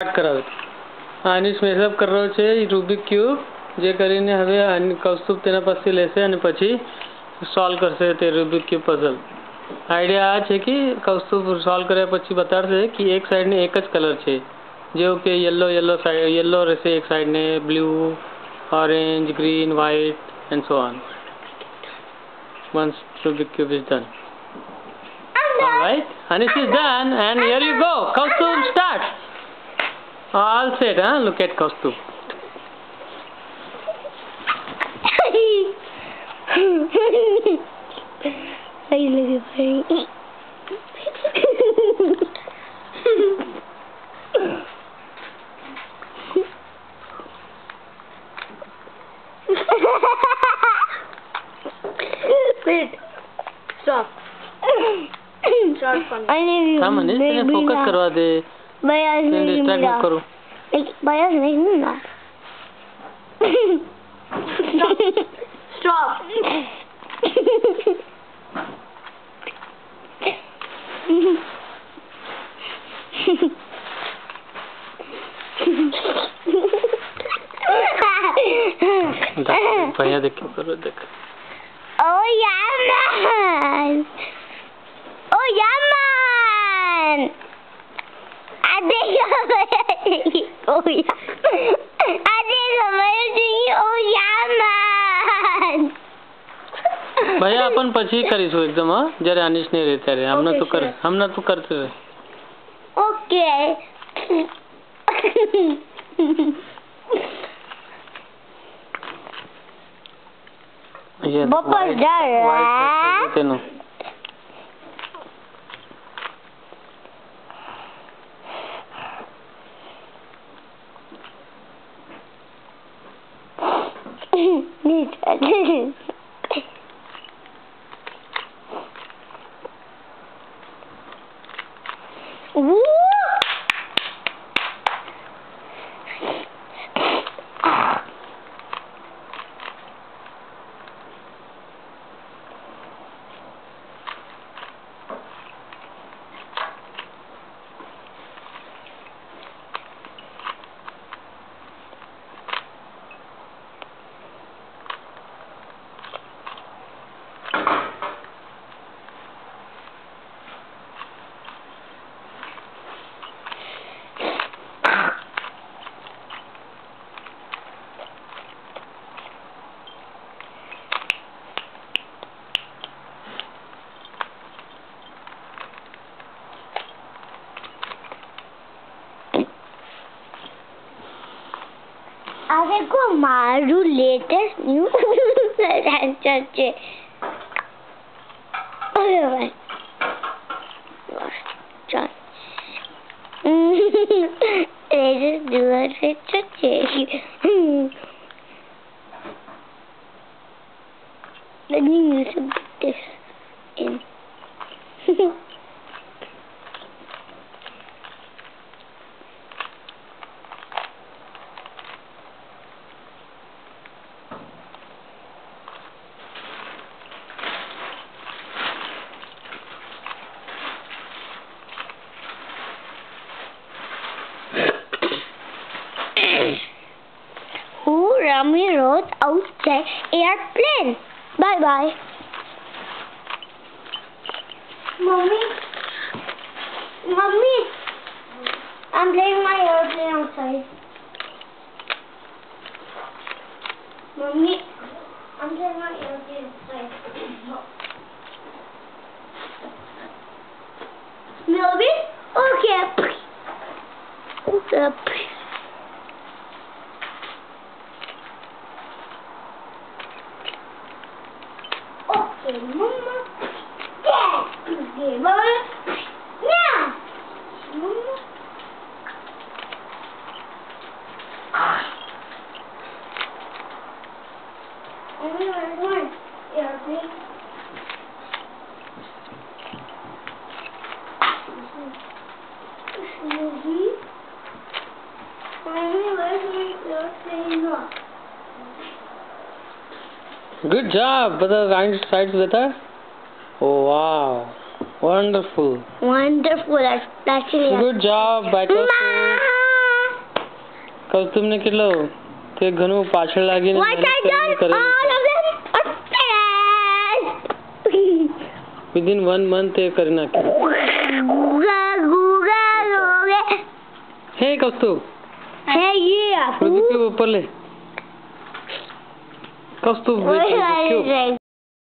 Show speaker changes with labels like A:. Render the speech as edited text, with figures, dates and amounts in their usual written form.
A: Start કરાવે. આની મેસઅપ કરી રહ્યો છે રૂબિક ક્યુબ, જે કરીને હવે કૌસ્તુભ તેના પાસેથી લેશે અને પછી સોલ્વ કરશે તે રૂબિક ક્યુબ પઝલ. આઈડિયા આ છે કે કૌસ્તુભ સોલ્વ કર્યા પછી બતાડશે કે એક સાઈડને એક જ કલર છે, જેવું કે યલો રહેશે એક સાઈડને, blue, orange, green, white and so on. Once Rubik cube is done. Alright, Anish is done, and here you go. Kaustubh, start. All set, huh? Look at Kaustubh.
B: Wait. Stop. Start fun.
A: Come on, इसने focus करवा दे. मैं distract मत करो.
B: Bias नहीं ना. Stop.
A: भैया देख क्यों करो देख.
B: Oh yeah man! Oh yeah man! I think oh yeah! I think amazing! Oh yeah man!
A: भैया अपन પછી કરીશું એકદમ, હા, જ્યારે અનિશ ને રહે ત્યારે. હમણાં તું કરતે રહે.
B: ઓકે. બપોર જાય
A: તેનું
B: આ દેખો મારું લેટેસ્ટ ન્યૂ આન્સર છે. અરે ભાઈ ચાલ લેટેસ્ટ ન્યૂ આન્સર છે. Let me use this in. Who Rami wrote outside airplane? Bye bye. Mommy, I'm playing my airplane outside. Mommy, I'm playing my airplane outside. Maybe? Okay. Okay, Mama. Dad. Okay, Mama. Now. Mama. Where's my airplane?
A: Good job. બધા side બતા. Oh wow, wonderful.
B: Wonderful. That's
A: Good job, Baito. કૌસ્તુભને કેટલો તે ઘણું પાછળ લાગીને
B: What I done? All of them are finished.
A: Within 1 month તે કરી નાખ્યું. હે કૌસ્તુભ,
B: Hey, yeah.
A: રૂબિક ક્યુબ ઉપર લે. કૌસ્તુભ,
B: What are you doing?